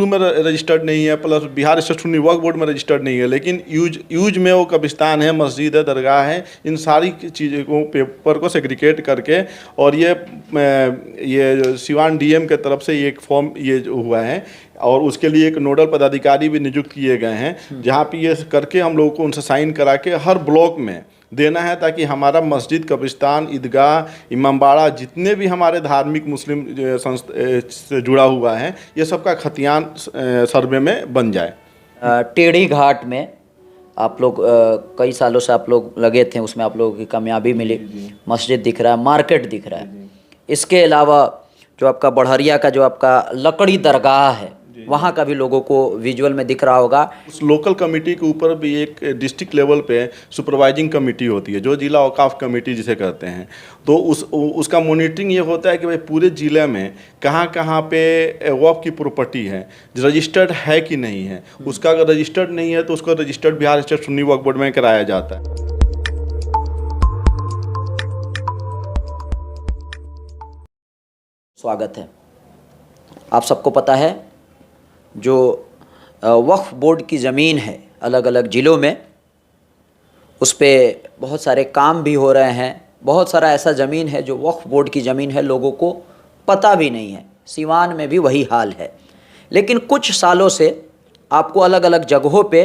2 में रजिस्टर्ड नहीं है, प्लस बिहार स्टेट सुन्नी वक्फ बोर्ड में रजिस्टर्ड नहीं है, लेकिन यूज में वो कब्रिस्तान है, मस्जिद है, दरगाह है, इन सारी चीज़ों को पेपर को सेग्रीगेट करके और ये सिवान डीएम के तरफ से ये एक फॉर्म ये जो हुआ है और उसके लिए एक नोडल पदाधिकारी भी नियुक्त किए गए हैं, जहाँ पे ये करके हम लोगों को उनसे साइन करा के हर ब्लॉक में देना है, ताकि हमारा मस्जिद, कब्रिस्तान, ईदगाह, इमामबाड़ा, जितने भी हमारे धार्मिक मुस्लिम से जुड़ा हुआ है, ये सबका खतियान सर्वे में बन जाए। टेढ़ी घाट में आप लोग कई सालों से आप लोग लगे थे, उसमें आप लोगों की कामयाबी मिली। मस्जिद दिख रहा है, मार्केट दिख रहा है। इसके अलावा जो आपका बढ़हरिया का जो आपका लकड़ी दरगाह है, वहाँ का भी लोगों को विजुअल में दिख रहा होगा। उस लोकल कमेटी के ऊपर भी एक डिस्ट्रिक्ट लेवल पे सुपरवाइजिंग कमेटी होती है, जो जिला औकाफ कमेटी जिसे कहते हैं। तो उसका मॉनिटरिंग ये होता है कि भाई पूरे ज़िले में कहाँ कहाँ पे वक्फ की प्रॉपर्टी है, रजिस्टर्ड है कि नहीं है। उसका अगर रजिस्टर्ड नहीं है तो उसको रजिस्टर्ड बिहार स्टेट सुन्नी वक्फ बोर्ड में कराया जाता है। स्वागत है। आप सबको पता है जो वक्फ बोर्ड की ज़मीन है अलग अलग ज़िलों में, उस पर बहुत सारे काम भी हो रहे हैं। बहुत सारा ऐसा ज़मीन है जो वक्फ बोर्ड की ज़मीन है, लोगों को पता भी नहीं है। सिवान में भी वही हाल है। लेकिन कुछ सालों से आपको अलग अलग जगहों पे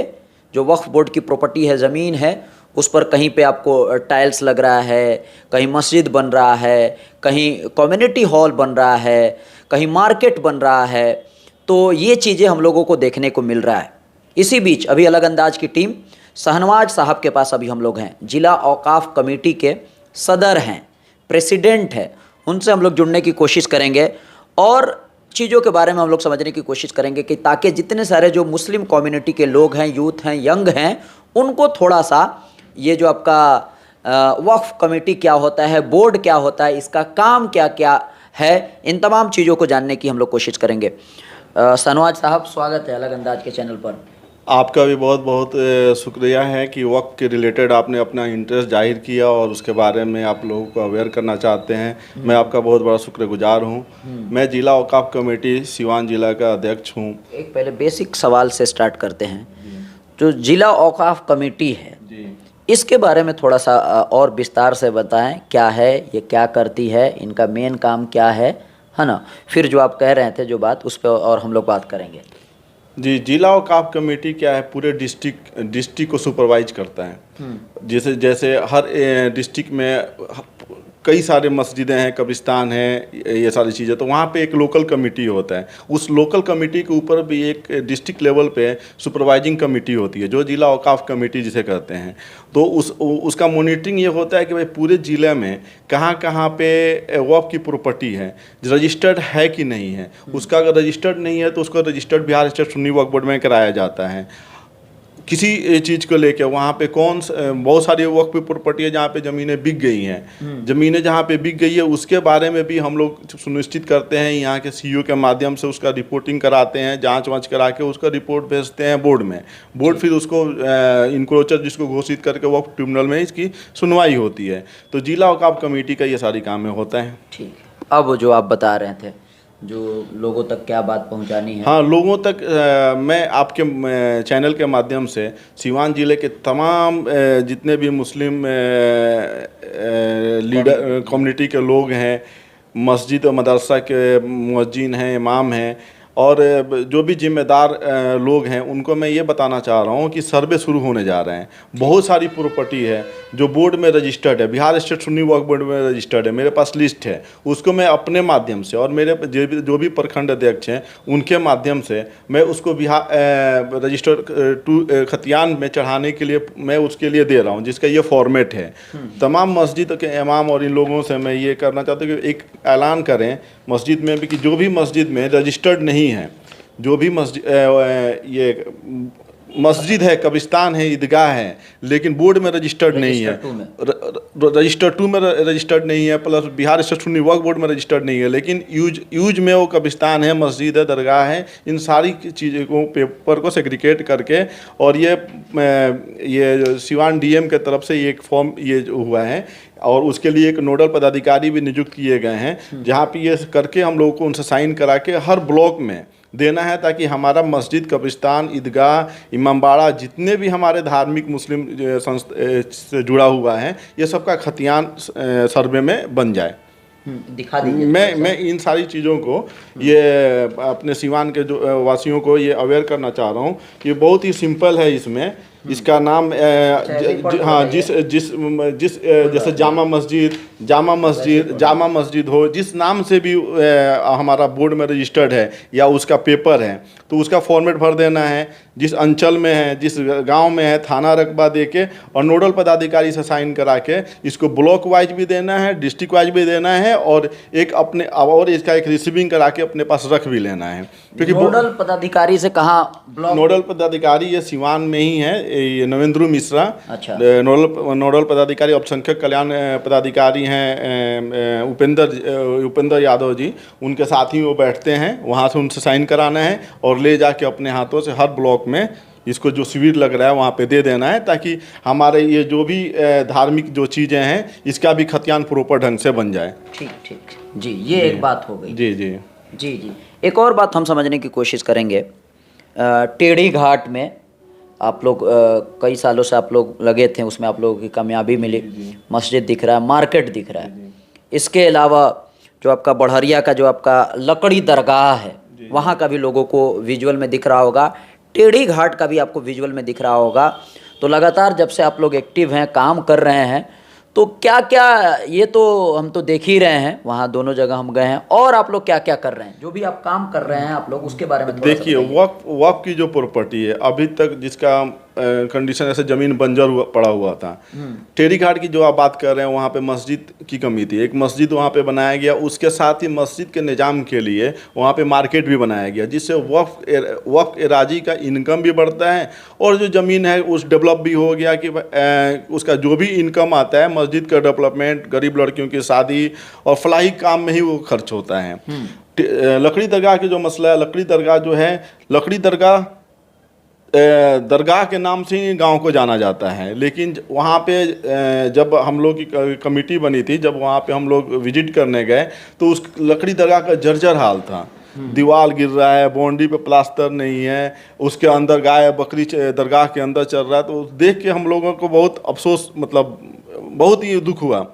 जो वक्फ बोर्ड की प्रॉपर्टी है, ज़मीन है, उस पर कहीं पे आपको टाइल्स लग रहा है, कहीं मस्जिद बन रहा है, कहीं कम्युनिटी हॉल बन रहा है, कहीं मार्केट बन रहा है। तो ये चीज़ें हम लोगों को देखने को मिल रहा है। इसी बीच अभी अलग अंदाज की टीम शहनवाज साहब के पास अभी हम लोग हैं, जिला औकाफ कमेटी के सदर हैं, प्रेसिडेंट हैं। उनसे हम लोग जुड़ने की कोशिश करेंगे और चीज़ों के बारे में हम लोग समझने की कोशिश करेंगे कि ताकि जितने सारे जो मुस्लिम कम्युनिटी के लोग हैं, यूथ हैं, यंग हैं, उनको थोड़ा सा ये जो आपका वक्फ कमेटी क्या होता है, बोर्ड क्या होता है, इसका काम क्या क्या है, इन तमाम चीज़ों को जानने की हम लोग कोशिश करेंगे। शहनवाज साहब, स्वागत है अलग अंदाज के चैनल पर। आपका भी बहुत बहुत शुक्रिया है कि वक्त के रिलेटेड आपने अपना इंटरेस्ट जाहिर किया और उसके बारे में आप लोगों को अवेयर करना चाहते हैं। मैं आपका बहुत बड़ा शुक्रगुजार हूं। मैं जिला औकाफ कमेटी सिवान जिला का अध्यक्ष हूं। एक पहले बेसिक सवाल से स्टार्ट करते हैं। जो जिला औकाफ कमेटी है, इसके बारे में थोड़ा सा और विस्तार से बताएं, क्या है ये, क्या करती है, इनका मेन काम क्या है ना। फिर जो आप कह रहे थे जो बात, उस पर और हम लोग बात करेंगे। जी, जिला औकाफ कमेटी क्या है, पूरे डिस्ट्रिक्ट को सुपरवाइज करता है। जैसे हर डिस्ट्रिक्ट में कई सारे मस्जिदें हैं, कब्रिस्तान है, ये सारी चीज़ें, तो वहाँ पे एक लोकल कमेटी होता है। उस लोकल कमेटी के ऊपर भी एक डिस्ट्रिक्ट लेवल पे सुपरवाइजिंग कमेटी होती है, जो जिला औकाफ कमेटी जिसे कहते हैं। तो उसका मॉनिटरिंग ये होता है कि भाई पूरे ज़िले में कहाँ कहाँ पे वक्फ की प्रॉपर्टी है, रजिस्टर्ड है कि नहीं है। उसका अगर रजिस्टर्ड नहीं है तो उसको रजिस्टर्ड बिहार स्टेट सुन्नी वक्फ बोर्ड में कराया जाता है। किसी चीज़ को लेकर वहाँ पे बहुत सारी वक्फ की प्रॉपर्टी है जहाँ पे ज़मीनें बिक गई हैं। ज़मीनें जहाँ पे बिक गई है उसके बारे में भी हम लोग सुनिश्चित करते हैं। यहाँ के सीईओ के माध्यम से उसका रिपोर्टिंग कराते हैं, जांच वाँच करा के उसका रिपोर्ट भेजते हैं बोर्ड में। बोर्ड फिर उसको इंक्रोचर जिसको घोषित करके वक्फ ट्रिब्यूनल में इसकी सुनवाई होती है। तो जिला औकाफ कमेटी का ये सारी काम में होता है। ठीक, अब जो आप बता रहे थे, जो लोगों तक क्या बात पहुंचानी है। हाँ, लोगों तक मैं आपके चैनल के माध्यम से सिवान ज़िले के तमाम जितने भी मुस्लिम लीडर कम्युनिटी के लोग हैं, मस्जिद और मदरसा के मुअज्जिन हैं, इमाम हैं, और जो भी जिम्मेदार लोग हैं, उनको मैं ये बताना चाह रहा हूँ कि सर्वे शुरू होने जा रहे हैं। बहुत सारी प्रॉपर्टी है जो बोर्ड में रजिस्टर्ड है, बिहार स्टेट सुन्नी वक्फ बोर्ड में रजिस्टर्ड है। मेरे पास लिस्ट है, उसको मैं अपने माध्यम से और मेरे जो भी प्रखंड अध्यक्ष हैं उनके माध्यम से मैं उसको बिहार रजिस्टर्ड खतियान में चढ़ाने के लिए मैं उसके लिए दे रहा हूँ, जिसका ये फॉर्मेट है। तमाम मस्जिद के इमाम और इन लोगों से मैं ये करना चाहता हूँ कि एक ऐलान करें मस्जिद में भी कि जो भी मस्जिद में रजिस्टर्ड नहीं है, जो भी मस्जिद है, कब्रिस्तान है, ईदगाह है, लेकिन बोर्ड में रजिस्टर्ड नहीं है, रजिस्टर्ड 2 में रजिस्टर्ड नहीं है, प्लस बिहार स्टेट सुन्नी वक्फ बोर्ड में रजिस्टर्ड नहीं है, लेकिन यूज में वो कब्रिस्तान है, मस्जिद है, दरगाह है, इन सारी चीज़ों को पेपर को सेग्रीगेट करके और ये सिवान डीएम के तरफ से ये एक फॉर्म ये जो हुआ है और उसके लिए एक नोडल पदाधिकारी भी नियुक्त किए गए हैं, जहाँ पे ये करके हम लोगों को उनसे साइन करा के हर ब्लॉक में देना है, ताकि हमारा मस्जिद, कब्रिस्तान, ईदगाह, इमामबाड़ा, जितने भी हमारे धार्मिक मुस्लिम से जुड़ा हुआ है, ये सबका खतियान सर्वे में बन जाए। दिखा दीजिए। मैं इन सारी चीज़ों को ये अपने सिवान के जो वासियों को ये अवेयर करना चाह रहा हूँ कि बहुत ही सिंपल है। इसमें इसका नाम हाँ, जिस जिस जिस जैसे जामा मस्जिद हो, जिस नाम से भी हमारा बोर्ड में रजिस्टर्ड है या उसका पेपर है, तो उसका फॉर्मेट भर देना है। जिस अंचल में है, जिस गांव में है, थाना रकबा देके और नोडल पदाधिकारी से साइन करा के इसको ब्लॉक वाइज भी देना है, डिस्ट्रिक्ट वाइज भी देना है, और एक अपने और इसका एक रिसीविंग करा के अपने पास रख भी लेना है। क्योंकि नोडल पदाधिकारी से कहाँ ब्लॉक? नोडल पदाधिकारी ये सिवान में ही है, ये नवेंद्र मिश्रा। अच्छा। नोडल पदाधिकारी अल्पसंख्यक कल्याण पदाधिकारी हैं उपेंद्र यादव जी, उनके साथ ही वो बैठते हैं। वहाँ से उनसे साइन कराना है और ले जाके अपने हाथों से हर ब्लॉक में इसको जो शिविर लग रहा है वहाँ पे दे देना है, ताकि हमारे ये जो भी धार्मिक जो चीज़ें हैं इसका भी खतियान प्रॉपर ढंग से बन जाए। ठीक ठीक जी, ये एक बात हो गई। जी जी जी जी। एक और बात हम समझने की कोशिश करेंगे। टेढ़ी घाट में आप लोग कई सालों से आप लोग लगे थे, उसमें आप लोगों की कामयाबी मिली। मस्जिद दिख रहा है, मार्केट दिख रहा है। इसके अलावा जो आपका बढ़हरिया का जो आपका लकड़ी दरगाह है, वहाँ का भी लोगों को विजुअल में दिख रहा होगा। टेढ़ी घाट का भी आपको विजुअल में दिख रहा होगा। तो लगातार जब से आप लोग एक्टिव हैं, काम कर रहे हैं, तो क्या क्या, ये तो हम तो देख ही रहे हैं, वहाँ दोनों जगह हम गए हैं, और आप लोग क्या क्या कर रहे हैं, जो भी आप काम कर रहे हैं आप लोग, उसके बारे में देखिए। वक्फ की जो प्रॉपर्टी है, अभी तक जिसका कंडीशन ऐसे ज़मीन बंजर पड़ा हुआ था। टेढ़ी घाट की जो आप बात कर रहे हैं, वहाँ पे मस्जिद की कमी थी। एक मस्जिद वहाँ पे बनाया गया, उसके साथ ही मस्जिद के निज़ाम के लिए वहाँ पे मार्केट भी बनाया गया, जिससे वक्फ एराजी का इनकम भी बढ़ता है और जो ज़मीन है उस डेवलप भी हो गया कि उसका जो भी इनकम आता है मस्जिद का डेवलपमेंट, गरीब लड़कियों की शादी और फलाही काम में ही वो खर्च होता है। लकड़ी दरगाह की जो मसला है, लकड़ी दरगाह जो है, लकड़ी दरगाह के नाम से ही गांव को जाना जाता है, लेकिन वहाँ पे जब हम लोग की कमेटी बनी थी, जब वहाँ पे हम लोग विजिट करने गए, तो उस लकड़ी दरगाह का जर्जर हाल था। दीवार गिर रहा है, बाउंड्री पे प्लास्टर नहीं है, उसके अंदर गाय बकरी दरगाह के अंदर चल रहा है। तो देख के हम लोगों को बहुत अफसोस, मतलब बहुत ही दुख हुआ।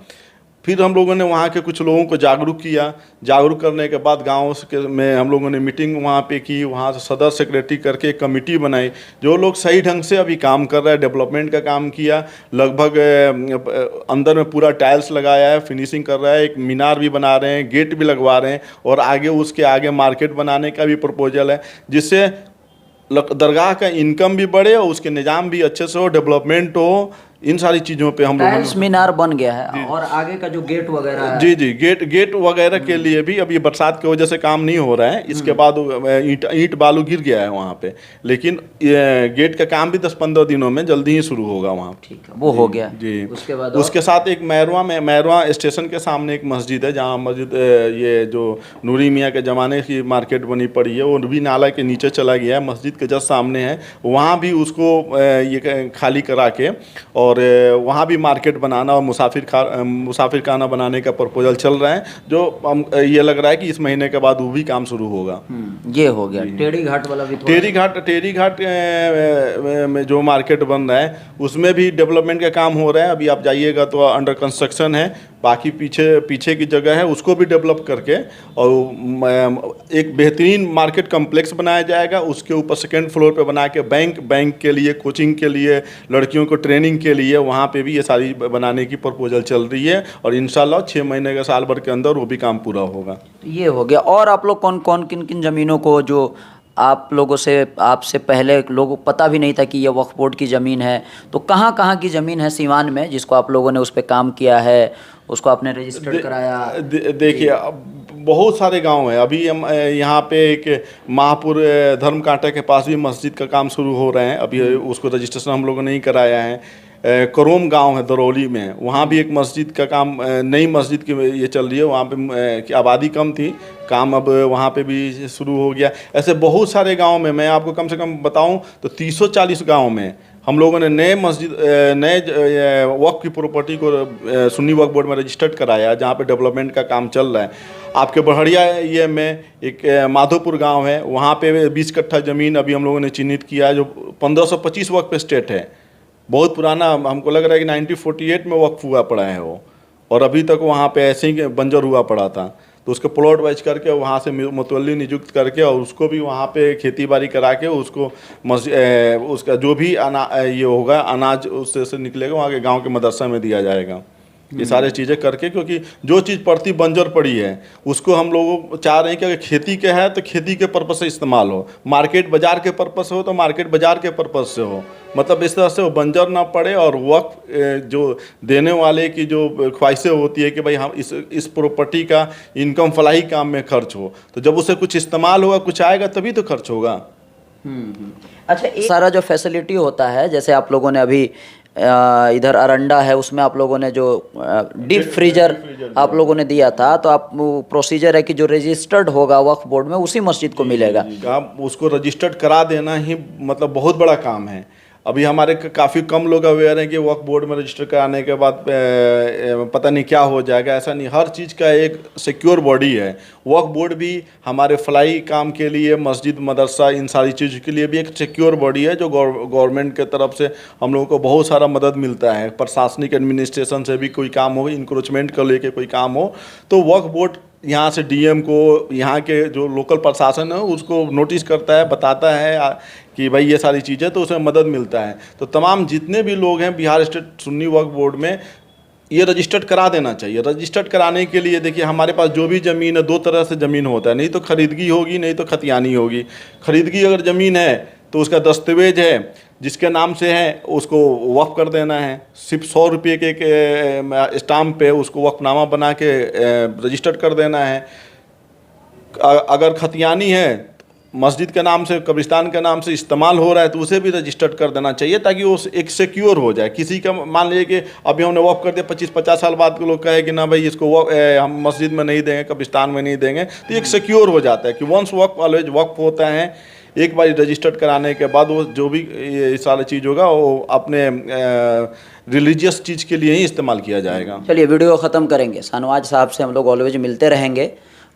फिर हम लोगों ने वहाँ के कुछ लोगों को जागरूक किया। जागरूक करने के बाद गाँव में हम लोगों ने मीटिंग वहाँ पे की, वहाँ से सदर सेक्रेटरी करके एक कमेटी बनाई, जो लोग सही ढंग से अभी काम कर रहे हैं, डेवलपमेंट का काम किया। लगभग अंदर में पूरा टाइल्स लगाया है, फिनिशिंग कर रहा है, एक मीनार भी बना रहे हैं, गेट भी लगवा रहे हैं, और आगे उसके आगे मार्केट बनाने का भी प्रपोजल है, जिससे दरगाह का इनकम भी बढ़े और उसके निज़ाम भी अच्छे से हो, डेवलपमेंट हो। इन सारी चीज़ों पे हम लोग मीनार बन गया है, और आगे का जो गेट वगैरह है, जी गेट वगैरह के लिए भी अभी बरसात की वजह से काम नहीं हो रहा है। इसके बाद ईंट बालू गिर गया है वहाँ पे, लेकिन गेट का काम भी 10-15 दिनों में जल्दी ही शुरू होगा वहाँ। ठीक है, वो हो गया जी। उसके बाद उसके साथ एक मैरवा स्टेशन के सामने एक मस्जिद है, जहाँ मस्जिद ये जो नूरी मियाँ के ज़माने की मार्केट बनी पड़ी है, वो भी नाला के नीचे चला गया है, मस्जिद के जस्ट सामने है। वहाँ भी उसको ये खाली करा के और वहाँ भी मार्केट बनाना और मुसाफिर खाना बनाने का प्रपोजल चल रहा है, जो ये लग रहा है कि इस महीने के बाद वो भी काम शुरू होगा। ये हो गया। टेढ़ी घाट वाला भी टेढ़ी घाट में जो मार्केट बन रहा है, उसमें भी डेवलपमेंट का काम हो रहा है। अभी आप जाइएगा तो अंडर कंस्ट्रक्शन है। बाकी पीछे की जगह है, उसको भी डेवलप करके और एक बेहतरीन मार्केट कम्प्लेक्स बनाया जाएगा। उसके ऊपर सेकेंड फ्लोर पे बना के बैंक के लिए, कोचिंग के लिए, लड़कियों को ट्रेनिंग के लिए वहाँ पे भी ये सारी बनाने की प्रपोजल चल रही है, और इंशाल्लाह 6 महीने के साल भर के अंदर वो भी काम पूरा होगा। ये हो गया। और आप लोग कौन किन ज़मीनों को, जो आप लोगों से आपसे पहले लोगों को पता भी नहीं था कि ये वक्फ बोर्ड की ज़मीन है, तो कहाँ की ज़मीन है सीवान में जिसको आप लोगों ने उस पर काम किया है, उसको आपने रजिस्टर्ड कराया? देखिए, बहुत सारे गांव हैं। अभी हम यहाँ पे एक महापुर धर्म कांटा के पास भी मस्जिद का काम शुरू हो रहे हैं। अभी उसको रजिस्ट्रेशन हम लोगों ने नहीं कराया है। करोम गांव है दरौली में, वहाँ भी एक मस्जिद का काम, नई मस्जिद की ये चल रही है। वहाँ पे की आबादी कम थी, काम अब वहाँ पे भी शुरू हो गया। ऐसे बहुत सारे गांव में, मैं आपको कम से कम बताऊं तो 340 गांव में हम लोगों ने नए वक्फ की प्रॉपर्टी को सुन्नी वक्फ बोर्ड में रजिस्टर्ड कराया, जहाँ पे डेवलपमेंट का काम चल रहा है। आपके बड़हरिया ये में एक माधोपुर गांव है, वहाँ पे 20 कट्ठा ज़मीन अभी हम लोगों ने चिन्हित किया है, जो 1525 वक्फ स्टेट है। बहुत पुराना, हमको लग रहा है कि 1948 में वक्फ हुआ पड़ा है वो, और अभी तक वहाँ पे ऐसे ही बंजर हुआ पड़ा था। तो उसके प्लॉट वाइज करके वहाँ से मुतवल्ली नियुक्त करके और उसको भी वहाँ पे खेती बाड़ी करा के उसको उसका जो भी ये होगा अनाज उससे से निकलेगा वहाँ के गांव के मदरसा में दिया जाएगा। ये सारे चीज़ें करके, क्योंकि जो चीज़ पड़ती बंजर पड़ी है उसको हम लोग चाह रहे हैं कि अगर खेती के है तो खेती के पर्पज़ से इस्तेमाल हो, मार्केट बाज़ार के पर्पज़ से हो तो मार्केट बाज़ार के पर्पज़ से हो, मतलब इस तरह से वो बंजर ना पड़े। और वक्फ जो देने वाले की जो ख्वाहिशें होती है कि भाई हम इस प्रॉपर्टी का इनकम फलाही काम में खर्च हो, तो जब उसे कुछ इस्तेमाल होगा, कुछ आएगा, तभी तो खर्च होगा। अच्छा, एक सारा जो फैसिलिटी होता है, जैसे आप लोगों ने अभी इधर अरंडा है, उसमें आप लोगों ने जो डीप फ्रीजर आप लोगों ने दिया था, तो आप प्रोसीजर है कि जो रजिस्टर्ड होगा वक्फ बोर्ड में उसी मस्जिद को मिलेगा। आप उसको रजिस्टर्ड करा देना ही मतलब बहुत बड़ा काम है। अभी हमारे काफ़ी कम लोग अवेयर हैं कि वक्फ बोर्ड में रजिस्टर कराने के बाद पता नहीं क्या हो जाएगा। ऐसा नहीं, हर चीज़ का एक सिक्योर बॉडी है। वक्फ बोर्ड भी हमारे फलाई काम के लिए, मस्जिद मदरसा इन सारी चीज़ के लिए भी एक सिक्योर बॉडी है, जो गवर्नमेंट के तरफ से हम लोगों को बहुत सारा मदद मिलता है। प्रशासनिक एडमिनिस्ट्रेशन से भी कोई काम हो, इंक्रोचमेंट को लेके कोई काम हो, तो वक्फ बोर्ड यहाँ से डीएम को, यहाँ के जो लोकल प्रशासन है उसको नोटिस करता है, बताता है कि भाई ये सारी चीज़ें, तो उसमें मदद मिलता है। तो तमाम जितने भी लोग हैं बिहार स्टेट सुन्नी वक्फ बोर्ड में, ये रजिस्टर्ड करा देना चाहिए। रजिस्टर्ड कराने के लिए देखिए, हमारे पास जो भी ज़मीन है, दो तरह से ज़मीन होता है, नहीं तो खरीदगी होगी, नहीं तो खतियानी होगी। खरीदगी अगर ज़मीन है तो उसका दस्तावेज है, जिसके नाम से है उसको वक्फ कर देना है। सिर्फ 100 रुपये के एक स्टाम्प पे उसको वक्फनामा बना के रजिस्टर्ड कर देना है। अगर खतियानी है, मस्जिद के नाम से, कब्रिस्तान के नाम से इस्तेमाल हो रहा है, तो उसे भी रजिस्टर्ड कर देना चाहिए, ताकि वो एक सिक्योर हो जाए। किसी का मान लीजिए कि अभी हमने वक्फ कर दिया, 25-50 साल बाद के लोग कहे कि ना भाई इसको हम मस्जिद में नहीं देंगे, कब्रिस्तान में नहीं देंगे, तो एक सिक्योर हो जाता है कि वंस वक्फ ऑलवेज वक्फ होता है। एक बार रजिस्टर्ड कराने के बाद वो जो भी ये सारी चीज़ होगा वो अपने रिलीजियस चीज़ के लिए ही इस्तेमाल किया जाएगा। चलिए, वीडियो ख़त्म करेंगे। शाहनवाज साहब से हम लोग ऑलवेज मिलते रहेंगे,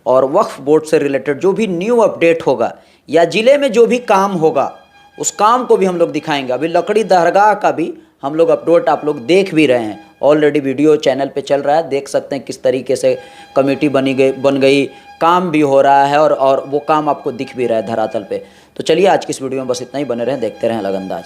और वक्फ बोर्ड से रिलेटेड जो भी न्यू अपडेट होगा या ज़िले में जो भी काम होगा उस काम को भी हम लोग दिखाएंगे। अभी लकड़ी दरगाह का भी हम लोग अपडेट आप लोग देख भी रहे हैं, ऑलरेडी वीडियो चैनल पे चल रहा है, देख सकते हैं किस तरीके से कमेटी बन गई, काम भी हो रहा है, और वो काम आपको दिख भी रहा है धरातल पे। तो चलिए, आज की इस वीडियो में बस इतना ही। बने रहें, देखते रहें अलग अंदाज।